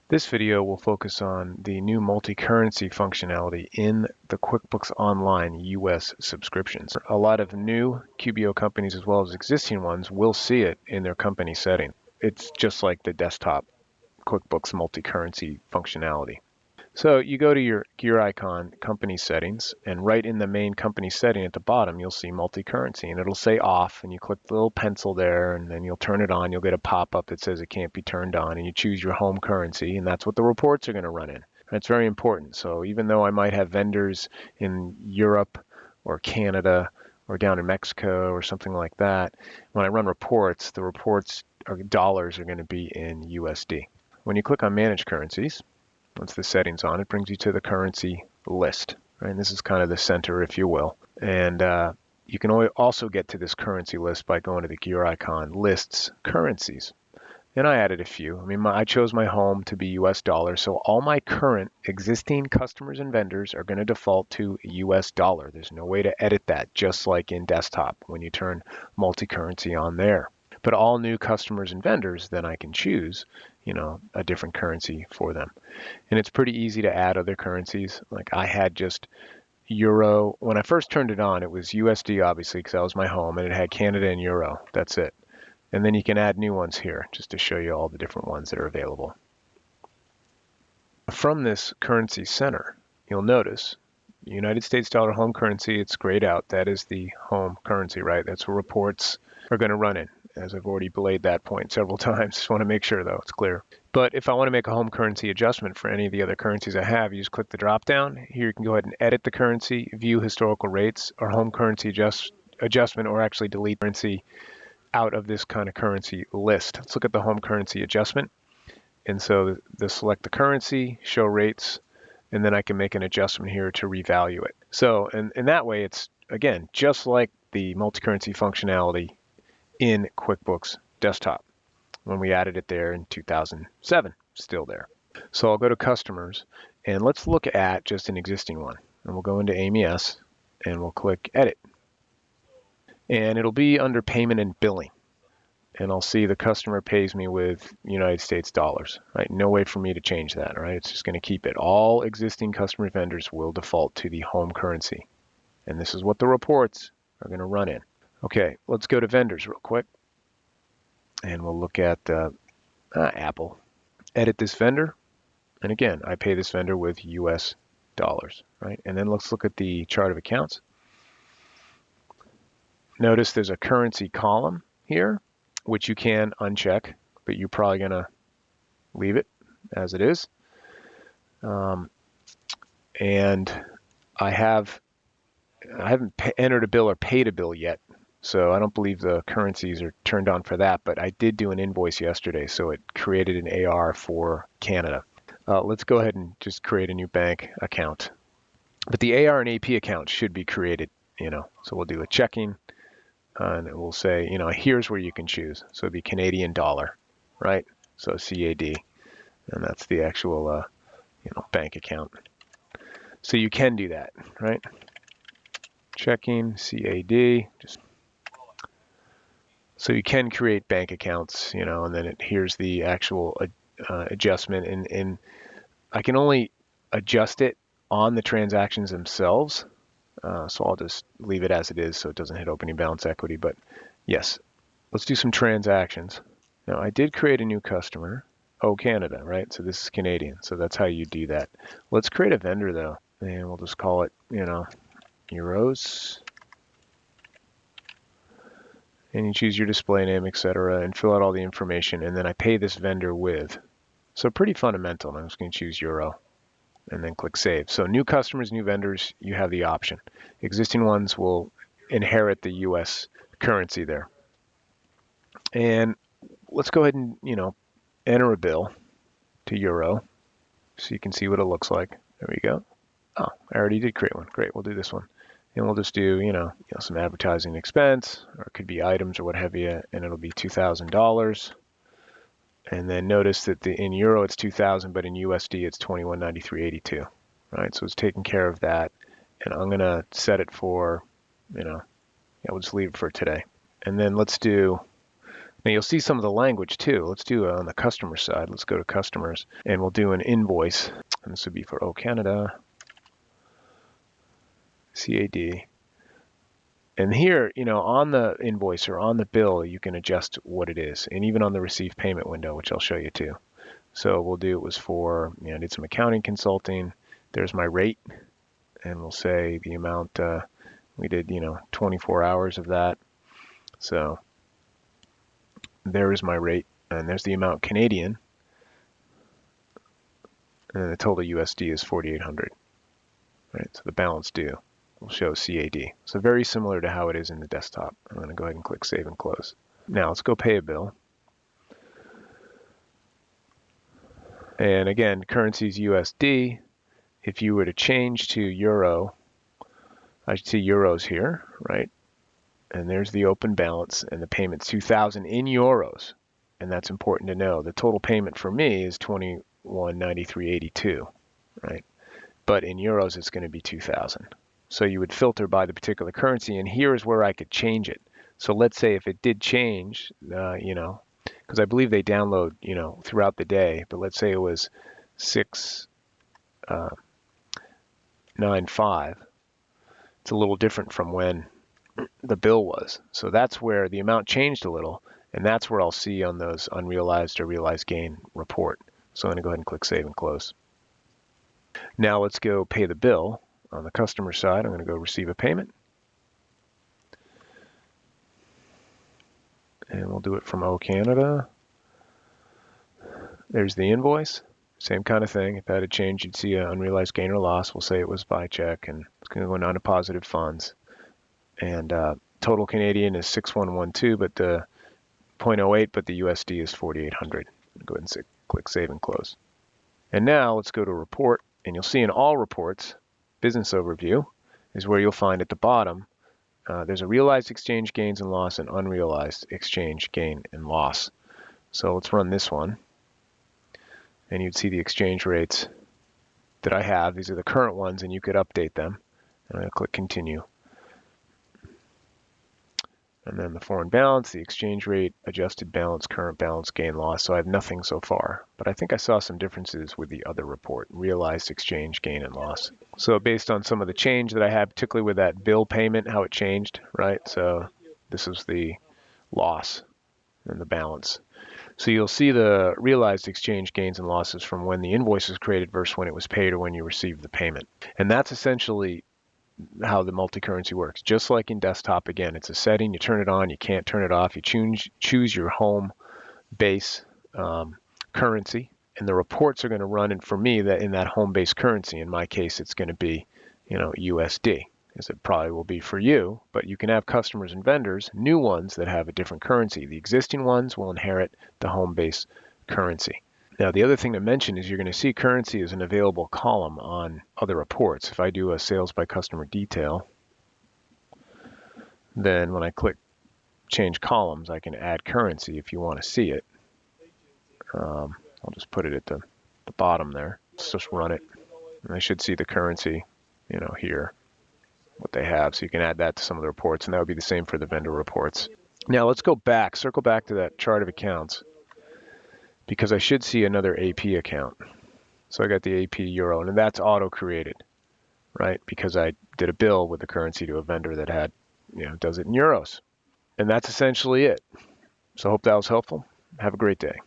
This video will focus on the new multi-currency functionality in the QuickBooks Online US subscriptions. A lot of new QBO companies as well as existing ones will see it in their company setting. It's just like the desktop QuickBooks multi-currency functionality. So you go to your gear icon, company settings, and right in the main company setting at the bottom, you'll see multi-currency, and it'll say off, and you click the little pencil there, and then you'll turn it on. You'll get a pop-up that says it can't be turned on, and you choose your home currency, and that's what the reports are going to run in. That's very important. So even though I might have vendors in Europe or Canada or down in Mexico or something like that, when I run reports, the reports dollars are going to be in USD. When you click on Manage Currencies, once the setting's on, it brings you to the currency list. Right? And this is kind of the center, if you will. And you can also get to this currency list by going to the gear icon, Lists, Currencies. And I added a few. I mean, I chose my home to be US dollar, so all my current existing customers and vendors are going to default to US dollar. There's no way to edit that, just like in desktop when you turn multi-currency on there. But all new customers and vendors, then I can choose, a different currency for them. And it's pretty easy to add other currencies. Like I had just Euro. When I first turned it on, it was USD, obviously, because that was my home, and it had Canada and Euro. That's it. And then you can add new ones here, just to show you all the different ones that are available. From this currency center, you'll notice United States dollar home currency, it's grayed out. That is the home currency, right? That's where reports are going to run in, as I've already belayed that point several times. Just want to make sure, though, it's clear. But if I want to make a home currency adjustment for any of the other currencies I have, you just click the drop down. Here you can go ahead and edit the currency, view historical rates, or home currency adjustment, or actually delete currency out of this kind of currency list. Let's look at the home currency adjustment. And so select the currency, show rates, and then I can make an adjustment here to revalue it. So in that way, it's, again, just like the multi-currency functionality in QuickBooks Desktop when we added it there in 2007, still there. So I'll go to customers, and let's look at just an existing one. And we'll go into AMES, and we'll click Edit. And it'll be under Payment and Billing. And I'll see the customer pays me with United States dollars, right? No way for me to change that, right? It's just going to keep it. All existing customer vendors will default to the home currency. And this is what the reports are going to run in. Okay, let's go to vendors real quick. And we'll look at Apple. Edit this vendor. And again, I pay this vendor with US dollars, right? And then let's look at the chart of accounts. Notice there's a currency column here, which you can uncheck, but you're probably going to leave it as it is. And I haven't entered a bill or paid a bill yet, so I don't believe the currencies are turned on for that, but I did do an invoice yesterday, so it created an AR for Canada. Let's go ahead and just create a new bank account. But the AR and AP account should be created, so we'll do a checking. And it will say, here's where you can choose. So it'd be Canadian dollar, right? So CAD, and that's the actual, bank account. So you can do that, right? Checking CAD. So you can create bank accounts, and then here's the actual adjustment, and I can only adjust it on the transactions themselves. So I'll just leave it as it is so it doesn't hit opening balance equity. But yes, let's do some transactions. Now I did create a new customer. Oh, Canada, right? So this is Canadian. So that's how you do that. Let's create a vendor though. And we'll just call it, euros. And you choose your display name, etc., and fill out all the information. And then I pay this vendor with. So pretty fundamental. I'm just going to choose euro. And then click Save. So new customers, new vendors, you have the option. Existing ones will inherit the US currency there. And let's go ahead and, enter a bill to euro so you can see what it looks like. There we go. Oh, I already did create one. Great, we'll do this one. And we'll just do, some advertising expense, or it could be items or what have you, and it'll be $2,000. And then notice that in euro it's 2,000, but in USD it's 2193.82. Right, so it's taking care of that. And I'm gonna set it for, we'll just leave it for today. And then let's do Now you'll see some of the language too. Let's do it on the customer side. Let's go to customers and we'll do an invoice. And this would be for O Canada, CAD. And here, on the invoice or on the bill, you can adjust what it is. And even on the receive payment window, which I'll show you too. So we'll do, it was for, I did some accounting consulting. There's my rate. And we'll say the amount, we did, 24 hours of that. So there is my rate. And there's the amount Canadian. And the total USD is 4,800. Right, so the balance due will show CAD. So very similar to how it is in the desktop. I'm going to go ahead and click Save and Close. Now let's go pay a bill. And again, currency is USD. If you were to change to Euro, I should see Euros here, right? And there's the open balance, and the payment's 2,000 in euros. And that's important to know. The total payment for me is 2193.82, right? But in euros, it's going to be 2,000. So you would filter by the particular currency, and here is where I could change it. So let's say if it did change, because I believe they download, throughout the day, but let's say it was 695. It's a little different from when the bill was. So that's where the amount changed a little, and that's where I'll see on those unrealized or realized gain report. So I'm going to go ahead and click Save and Close. Now let's go pay the bill. On the customer side, I'm going to go receive a payment. And we'll do it from O Canada. There's the invoice. Same kind of thing. If that had changed, you'd see an unrealized gain or loss. We'll say it was by check, and it's going to go into undeposited funds. And total Canadian is 6112, but the 0.08, but the USD is 4,800. Go ahead and click Save and Close. And now let's go to Report, and you'll see in all reports, Business Overview is where you'll find at the bottom, there's a realized exchange gains and loss and unrealized exchange gain and loss. So let's run this one. And you'd see the exchange rates that I have. These are the current ones, and you could update them. And I'm going to click Continue. And then the foreign balance, the exchange rate, adjusted balance, current balance, gain, loss. So I have nothing so far. But I think I saw some differences with the other report, realized exchange, gain, and loss. So based on some of the change that I had, particularly with that bill payment, how it changed, right? So this is the loss and the balance. So you'll see the realized exchange gains and losses from when the invoice was created versus when it was paid or when you received the payment. And that's essentially how the multi-currency works. Just like in desktop, again, it's a setting. You turn it on, you can't turn it off. You choose your home base currency, and the reports are going to run. And for me, that in that home base currency, in my case, it's going to be, USD, as it probably will be for you. But you can have customers and vendors, new ones that have a different currency. The existing ones will inherit the home base currency. Now, the other thing to mention is you're going to see currency as an available column on other reports. If I do a sales by customer detail, then when I click change columns, I can add currency if you want to see it. I'll just put it at the bottom there. Let's just run it. And I should see the currency, here, what they have. So you can add that to some of the reports, and that would be the same for the vendor reports. Now, let's go back, circle back to that chart of accounts, because I should see another AP account. So I got the AP Euro, and that's auto-created, right? Because I did a bill with the currency to a vendor that had, does it in euros. And that's essentially it. So I hope that was helpful. Have a great day.